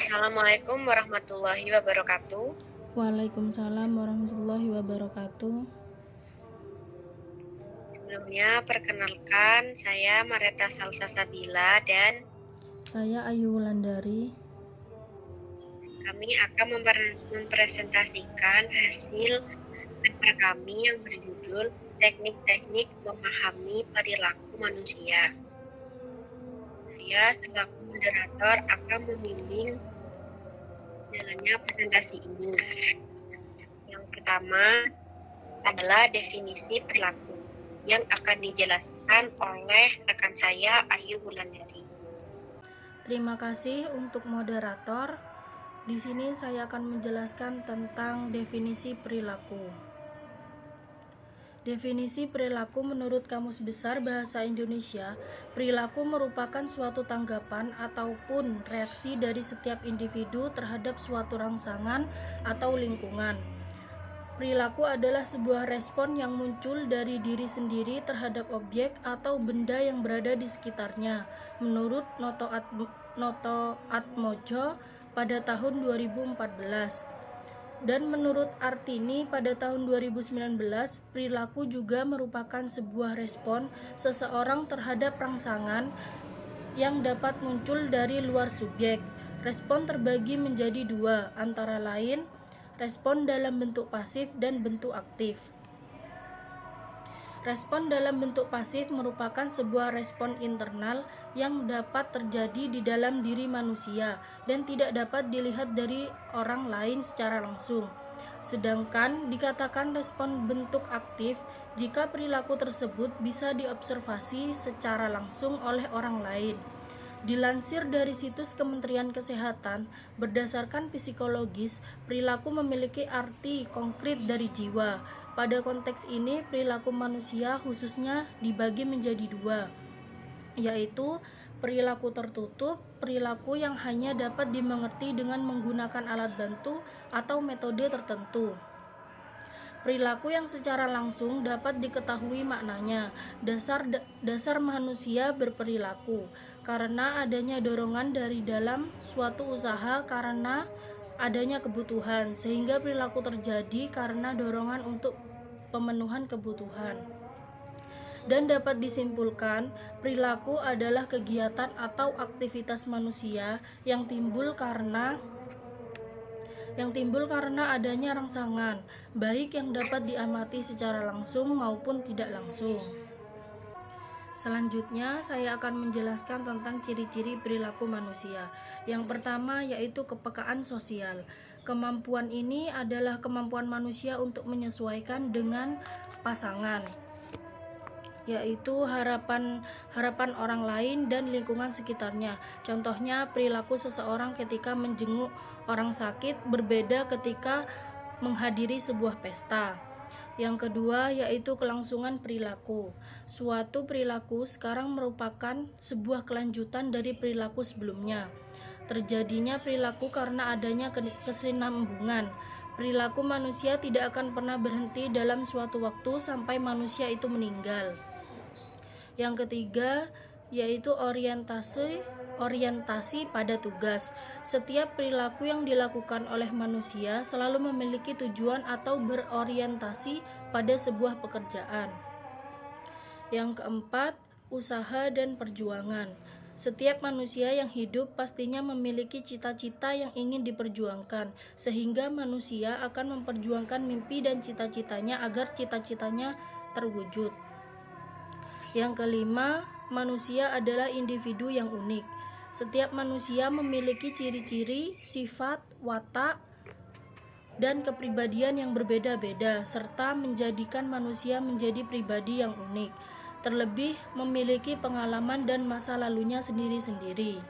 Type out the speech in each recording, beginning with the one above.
Assalamualaikum warahmatullahi wabarakatuh. Waalaikumsalam warahmatullahi wabarakatuh. Sebelumnya, perkenalkan saya Mareta Salsasabila dan Saya Ayu Wulandari. kami akan mempresentasikan hasil paper kami yang berjudul Teknik-teknik Memahami Perilaku Manusia. Saya selaku moderator akan membimbing jalannya presentasi ini. Yang pertama adalah definisi perilaku yang akan dijelaskan oleh rekan saya Ayu Wulandari. Terima kasih untuk moderator. Di sini saya akan menjelaskan tentang definisi perilaku. Definisi perilaku menurut Kamus Besar Bahasa Indonesia, perilaku merupakan suatu tanggapan ataupun reaksi dari setiap individu terhadap suatu rangsangan atau lingkungan. Perilaku adalah sebuah respon yang muncul dari diri sendiri terhadap objek atau benda yang berada di sekitarnya, menurut Noto Atmojo pada tahun 2014. Dan menurut Artini pada tahun 2019, perilaku juga merupakan sebuah respon seseorang terhadap rangsangan yang dapat muncul dari luar subjek. Respon terbagi menjadi dua, antara lain respon dalam bentuk pasif dan bentuk aktif. Respon dalam bentuk pasif merupakan sebuah respon internal yang dapat terjadi di dalam diri manusia dan tidak dapat dilihat dari orang lain secara langsung. Sedangkan dikatakan respon bentuk aktif jika perilaku tersebut bisa diobservasi secara langsung oleh orang lain. Dilansir dari situs Kementerian Kesehatan, berdasarkan psikologis, perilaku memiliki arti konkret dari jiwa. Pada konteks ini, perilaku manusia khususnya dibagi menjadi dua, yaitu perilaku tertutup, perilaku yang hanya dapat dimengerti dengan menggunakan alat bantu atau metode tertentu. Perilaku yang secara langsung dapat diketahui maknanya, dasar manusia berperilaku, karena adanya dorongan dari dalam suatu usaha karena adanya kebutuhan, sehingga perilaku terjadi karena dorongan untuk pemenuhan kebutuhan. Dan dapat disimpulkan, perilaku adalah kegiatan atau aktivitas manusia yang timbul karena adanya rangsangan, baik yang dapat diamati secara langsung maupun tidak langsung. Selanjutnya, saya akan menjelaskan tentang ciri-ciri perilaku manusia. Yang pertama yaitu kepekaan sosial. Kemampuan ini adalah kemampuan manusia untuk menyesuaikan dengan pasangan, yaitu harapan orang lain dan lingkungan sekitarnya. Contohnya, perilaku seseorang ketika menjenguk orang sakit berbeda ketika menghadiri sebuah pesta. Yang kedua yaitu kelangsungan perilaku. Suatu perilaku sekarang merupakan sebuah kelanjutan dari perilaku sebelumnya. Terjadinya perilaku karena adanya kesinambungan. Perilaku manusia tidak akan pernah berhenti dalam suatu waktu sampai manusia itu meninggal. Yang ketiga yaitu orientasi pada tugas. Setiap perilaku yang dilakukan oleh manusia selalu memiliki tujuan atau berorientasi pada sebuah pekerjaan. Yang keempat, usaha dan perjuangan. Setiap manusia yang hidup pastinya memiliki cita-cita yang ingin diperjuangkan, sehingga manusia akan memperjuangkan mimpi dan cita-citanya agar cita-citanya terwujud. Yang kelima, manusia adalah individu yang unik. Setiap manusia memiliki ciri-ciri, sifat, watak, dan kepribadian yang berbeda-beda, serta menjadikan manusia menjadi pribadi yang unik. Terlebih memiliki pengalaman dan masa lalunya sendiri-sendiri.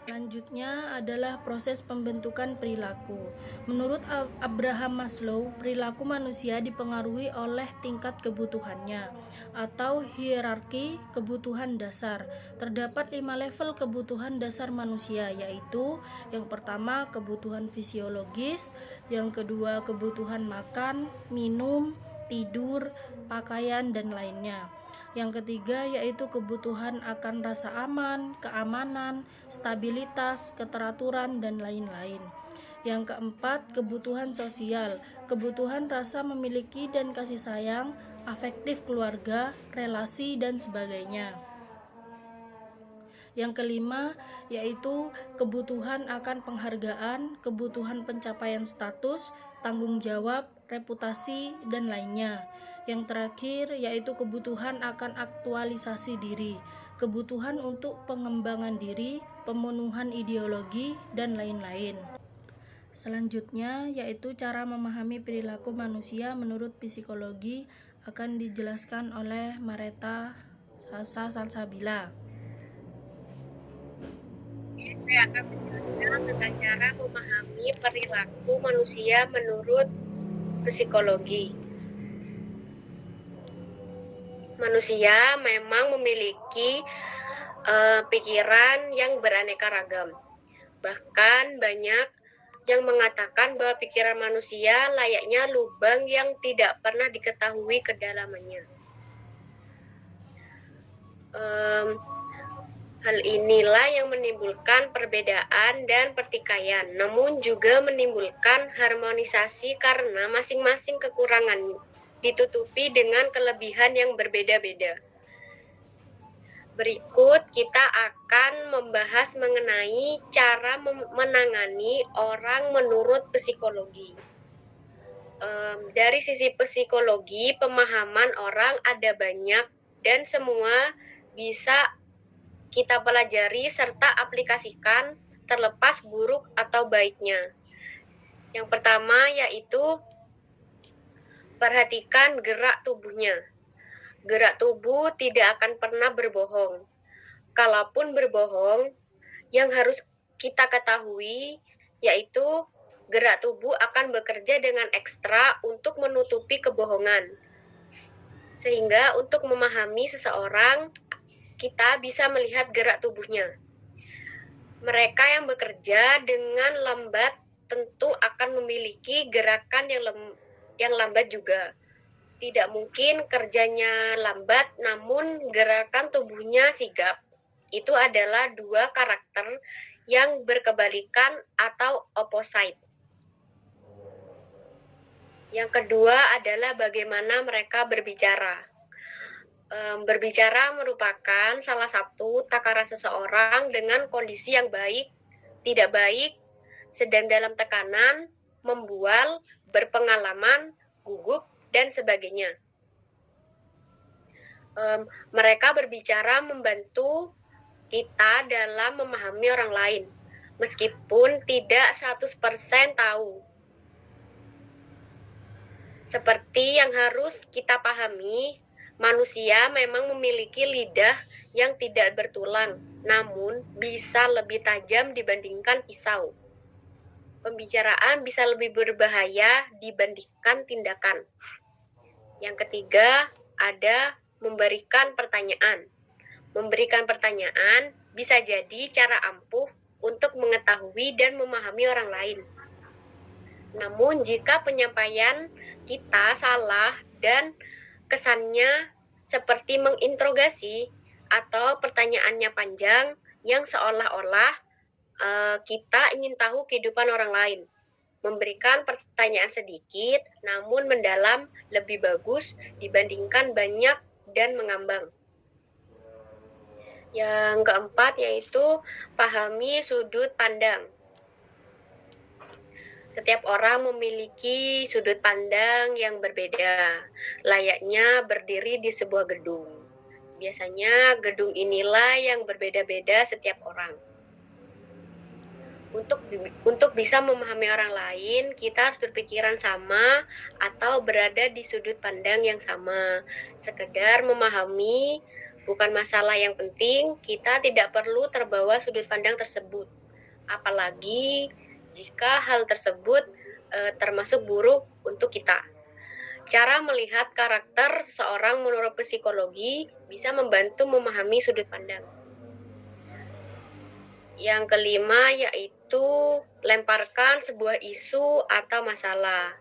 Selanjutnya adalah proses pembentukan perilaku. Menurut Abraham Maslow, perilaku manusia dipengaruhi oleh tingkat kebutuhannya atau hierarki kebutuhan dasar. Terdapat 5 level kebutuhan dasar manusia, yaitu yang pertama kebutuhan fisiologis, yang kedua kebutuhan makan, minum, tidur, pakaian, dan lainnya. Yang ketiga yaitu kebutuhan akan rasa aman, keamanan, stabilitas, keteraturan, dan lain-lain. Yang keempat, kebutuhan sosial, kebutuhan rasa memiliki dan kasih sayang, afektif keluarga, relasi, dan sebagainya. Yang kelima, yaitu kebutuhan akan penghargaan, kebutuhan pencapaian status, tanggung jawab, reputasi, dan lainnya. Yang terakhir, yaitu kebutuhan akan aktualisasi diri, kebutuhan untuk pengembangan diri, pemenuhan ideologi, dan lain-lain. Selanjutnya, yaitu cara memahami perilaku manusia menurut psikologi akan dijelaskan oleh Mareta Salsabila. Saya akan menjelaskan tentang cara memahami perilaku manusia menurut psikologi. Manusia memang memiliki pikiran yang beraneka ragam. Bahkan banyak yang mengatakan bahwa pikiran manusia layaknya lubang yang tidak pernah diketahui kedalamannya. Hal inilah yang menimbulkan perbedaan dan pertikaian, namun juga menimbulkan harmonisasi karena masing-masing kekurangan ditutupi dengan kelebihan yang berbeda-beda. Berikut kita akan membahas mengenai cara menangani orang menurut psikologi. Dari sisi psikologi, pemahaman orang ada banyak dan semua bisa kita pelajari serta aplikasikan terlepas buruk atau baiknya. Yang pertama yaitu perhatikan gerak tubuhnya. Gerak tubuh tidak akan pernah berbohong. Kalaupun berbohong, yang harus kita ketahui yaitu gerak tubuh akan bekerja dengan ekstra untuk menutupi kebohongan. Sehingga untuk memahami seseorang, kita bisa melihat gerak tubuhnya. Mereka yang bekerja dengan lambat tentu akan memiliki gerakan yang lambat juga. Tidak mungkin kerjanya lambat namun gerakan tubuhnya sigap. Itu adalah dua karakter yang berkebalikan atau opposite. Yang kedua adalah bagaimana mereka berbicara. Berbicara merupakan salah satu takaran seseorang dengan kondisi yang baik, tidak baik, sedang dalam tekanan, membual, berpengalaman, gugup, dan sebagainya. Mereka berbicara membantu kita dalam memahami orang lain, meskipun tidak 100% tahu. Seperti yang harus kita pahami, manusia memang memiliki lidah yang tidak bertulang, namun bisa lebih tajam dibandingkan pisau. Pembicaraan bisa lebih berbahaya dibandingkan tindakan. Yang ketiga, ada memberikan pertanyaan. Memberikan pertanyaan bisa jadi cara ampuh untuk mengetahui dan memahami orang lain. Namun jika penyampaian kita salah dan kesannya seperti menginterogasi atau pertanyaannya panjang yang seolah-olah kita ingin tahu kehidupan orang lain. Memberikan pertanyaan sedikit namun mendalam lebih bagus dibandingkan banyak dan mengambang. Yang keempat yaitu pahami sudut pandang. Setiap orang memiliki sudut pandang yang berbeda, layaknya berdiri di sebuah gedung. Biasanya gedung inilah yang berbeda-beda setiap orang. Untuk bisa memahami orang lain, kita harus berpikiran sama atau berada di sudut pandang yang sama. Sekedar memahami bukan masalah yang penting, kita tidak perlu terbawa sudut pandang tersebut. Apalagi jika hal tersebut termasuk buruk untuk kita. Cara melihat karakter seorang menurut psikologi bisa membantu memahami sudut pandang. Yang kelima yaitu lemparkan sebuah isu atau masalah.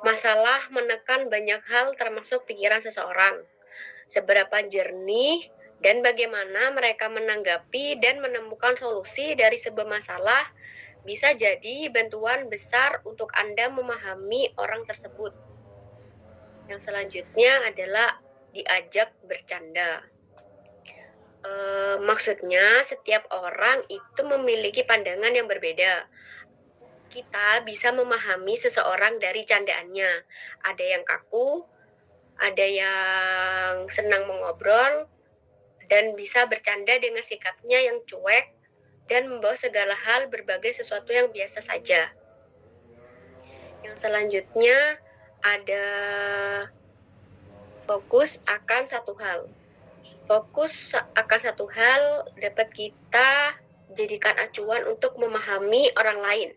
Masalah menekan banyak hal termasuk pikiran seseorang. Seberapa jernih dan bagaimana mereka menanggapi dan menemukan solusi dari sebuah masalah bisa jadi bantuan besar untuk Anda memahami orang tersebut. Yang selanjutnya adalah diajak bercanda. Maksudnya setiap orang itu memiliki pandangan yang berbeda. Kita bisa memahami seseorang dari candaannya. Ada yang kaku, ada yang senang mengobrol, dan bisa bercanda dengan sikapnya yang cuek dan membawa segala hal berbagai sesuatu yang biasa saja. Yang selanjutnya ada fokus akan satu hal. Fokus akan satu hal dapat kita jadikan acuan untuk memahami orang lain.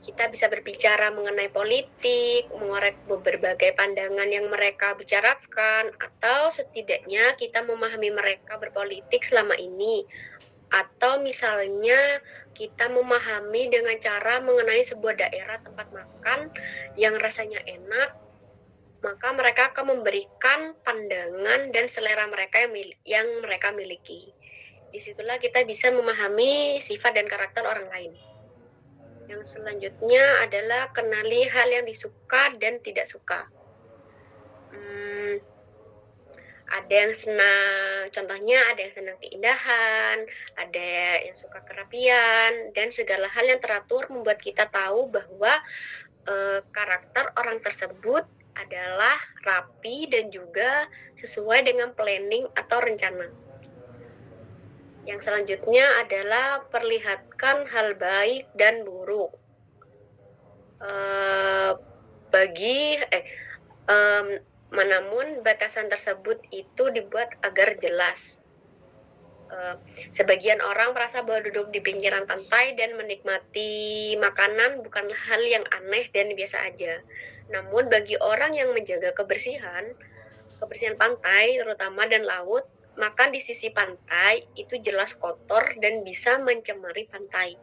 Kita bisa berbicara mengenai politik, mengorek berbagai pandangan yang mereka bicarakan, atau setidaknya kita memahami mereka berpolitik selama ini. Atau misalnya kita memahami dengan cara mengenai sebuah daerah tempat makan yang rasanya enak, maka mereka akan memberikan pandangan dan selera mereka yang mereka miliki. Disitulah kita bisa memahami sifat dan karakter orang lain. Yang selanjutnya adalah kenali hal yang disuka dan tidak suka. Ada yang senang, contohnya ada yang senang keindahan, ada yang suka kerapian, dan segala hal yang teratur membuat kita tahu bahwa karakter orang tersebut adalah rapi dan juga sesuai dengan planning atau rencana. Yang selanjutnya adalah perlihatkan hal baik dan buruk. Namun batasan tersebut itu dibuat agar jelas. Sebagian orang merasa bahwa duduk di pinggiran pantai dan menikmati makanan bukanlah hal yang aneh dan biasa aja. Namun bagi orang yang menjaga kebersihan pantai terutama dan laut, maka di sisi pantai itu jelas kotor dan bisa mencemari pantai.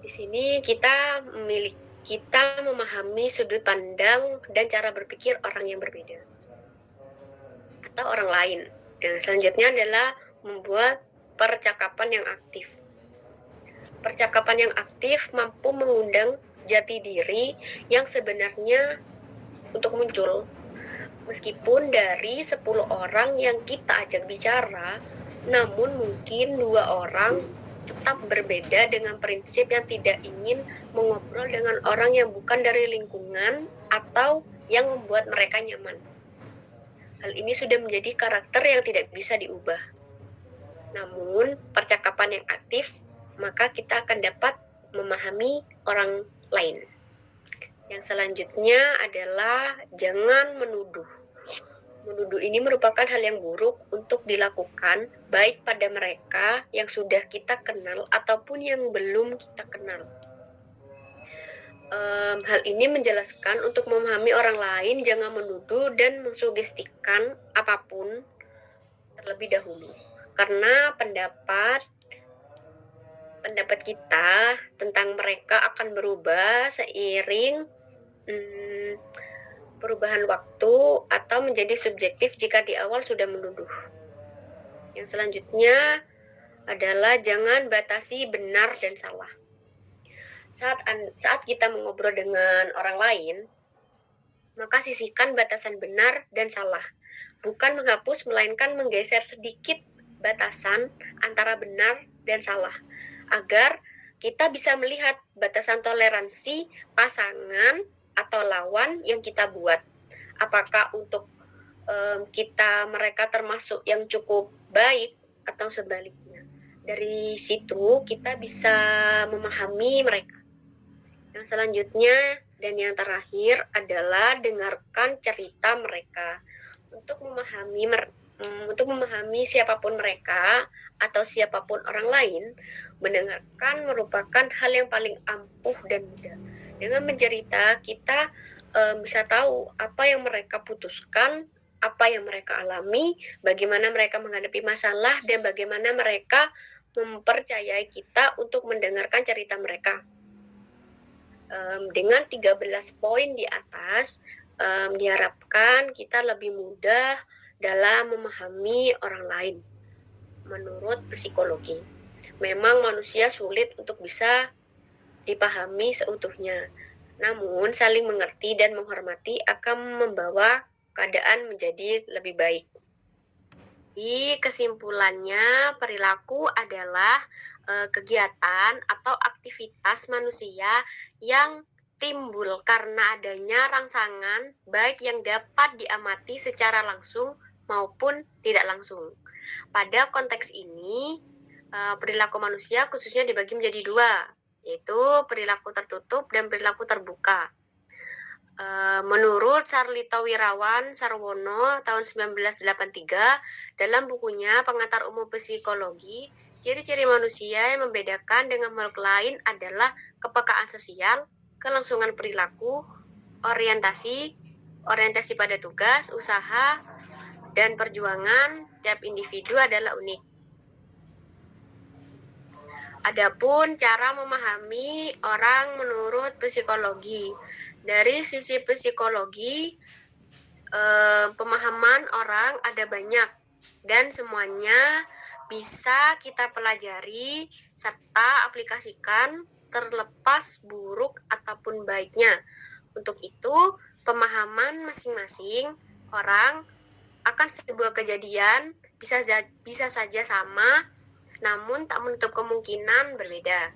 Di sini kita memahami sudut pandang dan cara berpikir orang yang berbeda atau orang lain. Dan selanjutnya adalah membuat percakapan yang aktif. Percakapan yang aktif mampu mengundang jati diri yang sebenarnya untuk muncul. Meskipun dari 10 orang yang kita ajak bicara, namun mungkin 2 orang tetap berbeda dengan prinsip yang tidak ingin mengobrol dengan orang yang bukan dari lingkungan atau yang membuat mereka nyaman. Hal ini sudah menjadi karakter yang tidak bisa diubah. Namun, percakapan yang aktif, maka kita akan dapat memahami orang lain. Yang selanjutnya adalah jangan menuduh. Menuduh ini merupakan hal yang buruk untuk dilakukan baik pada mereka yang sudah kita kenal ataupun yang belum kita kenal. Hal ini menjelaskan untuk memahami orang lain jangan menuduh dan mensugestikan apapun terlebih dahulu. Karena pendapat kita tentang mereka akan berubah seiring perubahan waktu atau menjadi subjektif jika di awal sudah menuduh. Yang selanjutnya adalah jangan batasi benar dan salah. Saat kita mengobrol dengan orang lain, maka sisihkan batasan benar dan salah. Bukan menghapus, melainkan menggeser sedikit batasan antara benar dan salah. Agar kita bisa melihat batasan toleransi pasangan atau lawan yang kita buat. Apakah untuk mereka termasuk yang cukup baik atau sebaliknya. Dari situ kita bisa memahami mereka. Yang selanjutnya dan yang terakhir adalah dengarkan cerita mereka. Untuk memahami siapapun mereka atau siapapun orang lain, mendengarkan merupakan hal yang paling ampuh dan mudah. Dengan mencerita, kita bisa tahu apa yang mereka putuskan, apa yang mereka alami, bagaimana mereka menghadapi masalah, dan bagaimana mereka mempercayai kita untuk mendengarkan cerita mereka. Dengan 13 poin di atas, diharapkan kita lebih mudah dalam memahami orang lain. Menurut psikologi, memang manusia sulit untuk bisa dipahami seutuhnya. Namun, saling mengerti dan menghormati akan membawa keadaan menjadi lebih baik. Di kesimpulannya, perilaku adalah kegiatan atau aktivitas manusia yang timbul karena adanya rangsangan baik yang dapat diamati secara langsung maupun tidak langsung. Pada konteks ini, perilaku manusia khususnya dibagi menjadi dua, yaitu perilaku tertutup dan perilaku terbuka. Menurut Sarlito Wirawan Sarwono tahun 1983 dalam bukunya Pengantar Umum Psikologi, ciri-ciri manusia yang membedakan dengan makhluk lain adalah kepekaan sosial, kelangsungan perilaku, orientasi pada tugas, usaha, dan perjuangan. Tiap individu adalah unik. Adapun cara memahami orang menurut psikologi. Dari sisi psikologi, pemahaman orang ada banyak dan semuanya bisa kita pelajari serta aplikasikan terlepas buruk ataupun baiknya. Untuk itu, pemahaman masing-masing orang akan sebuah kejadian bisa saja sama, namun tak menutup kemungkinan berbeda.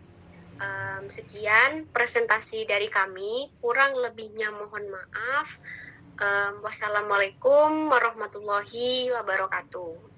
Sekian presentasi dari kami, kurang lebihnya mohon maaf. Wassalamualaikum warahmatullahi wabarakatuh.